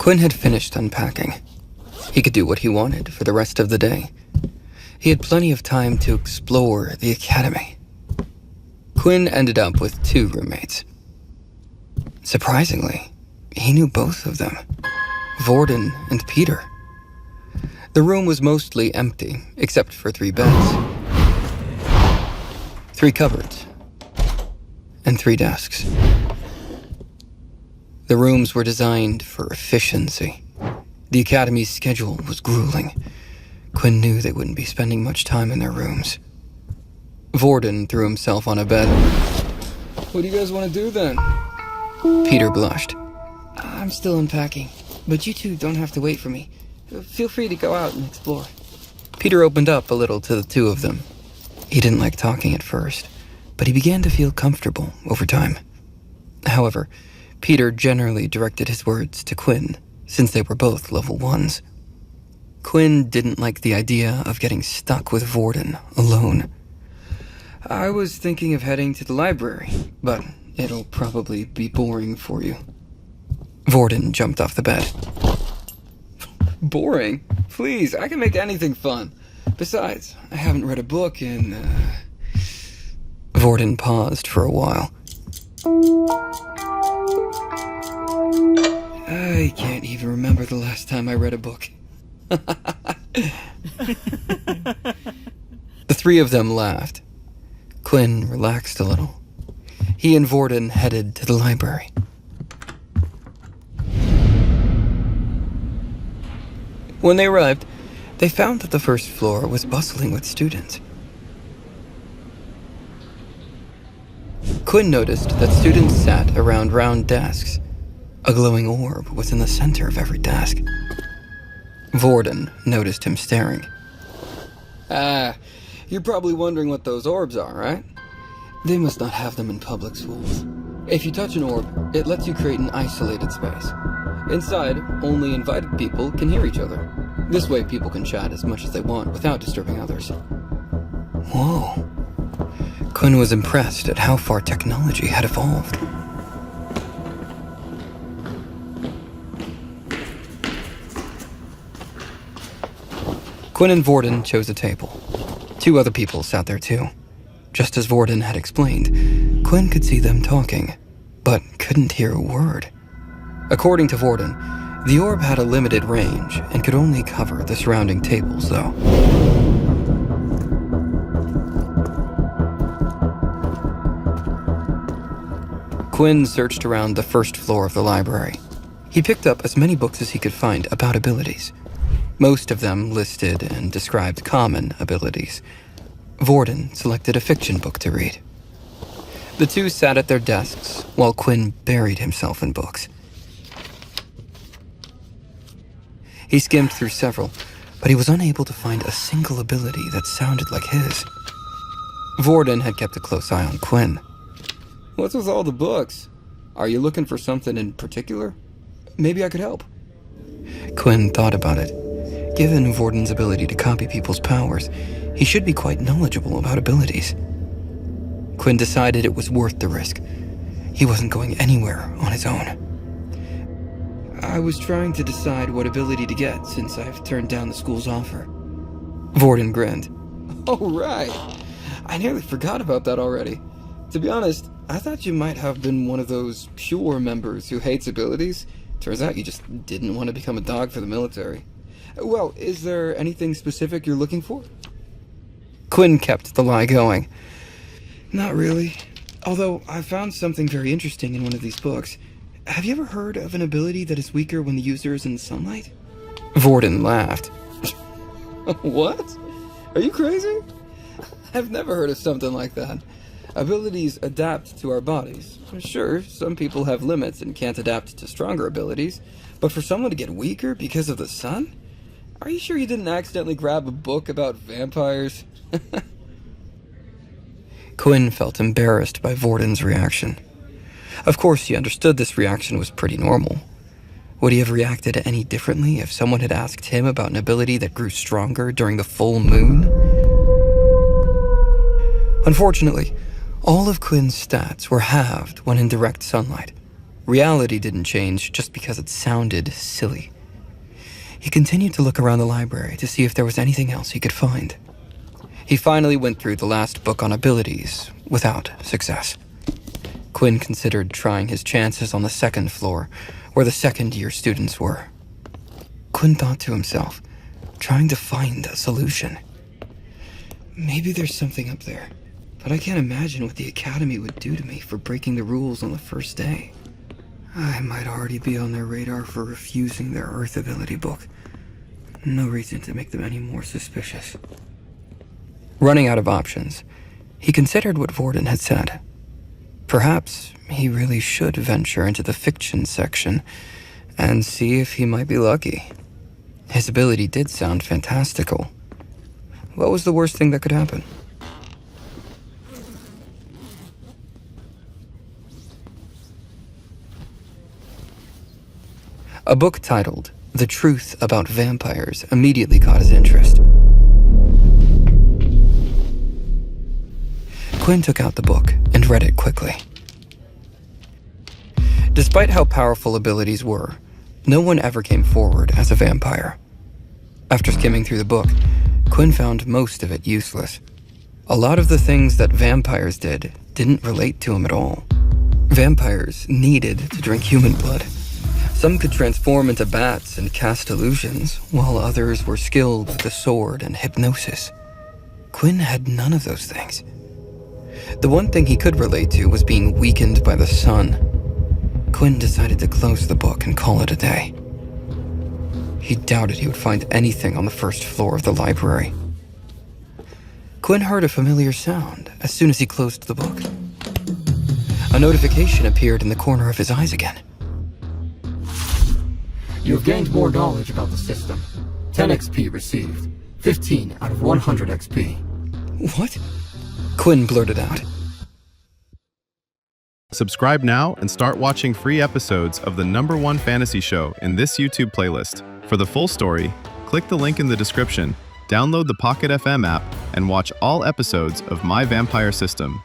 Quinn had finished unpacking. He could do what he wanted for the rest of the day. He had plenty of time to explore the academy. Quinn ended up with 2 roommates. Surprisingly, he knew both of them, Vorden and Peter. The room was mostly empty, except for 3 beds, 3 cupboards, and 3 desks. The rooms were designed for efficiency. The academy's schedule was grueling. Quinn knew they wouldn't be spending much time in their rooms. Vorden threw himself on a bed. What do you guys want to do then? Peter blushed. I'm still unpacking, but you 2 don't have to wait for me. Feel free to go out and explore. Peter opened up a little to the 2 of them. He didn't like talking at first, but he began to feel comfortable over time. However, Peter generally directed his words to Quinn, since they were both level 1s. Quinn didn't like the idea of getting stuck with Vorden alone. I was thinking of heading to the library, but it'll probably be boring for you. Vorden jumped off the bed. Boring? Please, I can make anything fun. Besides, I haven't read a book in, Vorden paused for a while. I can't even remember the last time I read a book. The 3 of them laughed. Quinn relaxed a little. He and Vorden headed to the library. When they arrived, they found that the first floor was bustling with students. Quinn noticed that students sat around round desks. A glowing orb was in the center of every desk. Vorden noticed him staring. You're probably wondering what those orbs are, right? They must not have them in public schools. If you touch an orb, it lets you create an isolated space. Inside, only invited people can hear each other. This way, people can chat as much as they want without disturbing others. Whoa. Quinn was impressed at how far technology had evolved. Quinn and Vorden chose a table. 2 other people sat there too. Just as Vorden had explained, Quinn could see them talking, but couldn't hear a word. According to Vorden, the orb had a limited range and could only cover the surrounding tables, though. Quinn searched around the first floor of the library. He picked up as many books as he could find about abilities. Most of them listed and described common abilities. Vorden selected a fiction book to read. The 2 sat at their desks while Quinn buried himself in books. He skimmed through several, but he was unable to find a single ability that sounded like his. Vorden had kept a close eye on Quinn. What's with all the books? Are you looking for something in particular? Maybe I could help. Quinn thought about it. Given Vorden's ability to copy people's powers, he should be quite knowledgeable about abilities. Quinn decided it was worth the risk. He wasn't going anywhere on his own. I was trying to decide what ability to get since I've turned down the school's offer. Vorden grinned. Oh, right. I nearly forgot about that already. To be honest, I thought you might have been one of those pure members who hates abilities. Turns out you just didn't want to become a dog for the military. Well, is there anything specific you're looking for? Quinn kept the lie going. Not really. Although I found something very interesting in one of these books. Have you ever heard of an ability that is weaker when the user is in sunlight? Vorden laughed. What? Are you crazy? I've never heard of something like that. Abilities adapt to our bodies. Sure, some people have limits and can't adapt to stronger abilities, but for someone to get weaker because of the sun? Are you sure you didn't accidentally grab a book about vampires? Quinn felt embarrassed by Vorden's reaction. Of course, he understood this reaction was pretty normal. Would he have reacted any differently if someone had asked him about an ability that grew stronger during the full moon? Unfortunately, all of Quinn's stats were halved when in direct sunlight. Reality didn't change just because it sounded silly. He continued to look around the library to see if there was anything else he could find. He finally went through the last book on abilities, without success. Quinn considered trying his chances on the second floor, where the second-year students were. Quinn thought to himself, trying to find a solution. Maybe there's something up there, but I can't imagine what the Academy would do to me for breaking the rules on the first day. I might already be on their radar for refusing their Earth ability book. No reason to make them any more suspicious. Running out of options, he considered what Vorden had said. Perhaps he really should venture into the fiction section and see if he might be lucky. His ability did sound fantastical. What was the worst thing that could happen? A book titled The Truth About Vampires immediately caught his interest. Quinn took out the book and read it quickly. Despite how powerful abilities were, no one ever came forward as a vampire. After skimming through the book, Quinn found most of it useless. A lot of the things that vampires did didn't relate to him at all. Vampires needed to drink human blood. Some could transform into bats and cast illusions, while others were skilled with the sword and hypnosis. Quinn had none of those things. The one thing he could relate to was being weakened by the sun. Quinn decided to close the book and call it a day. He doubted he would find anything on the first floor of the library. Quinn heard a familiar sound as soon as he closed the book. A notification appeared in the corner of his eyes again. You have gained more knowledge about the system. 10 XP received. 15 out of 100 XP. What? Quinn blurted out. Subscribe now and start watching free episodes of the #1 fantasy show in this YouTube playlist. For the full story, click the link in the description, download the Pocket FM app, and watch all episodes of My Vampire System.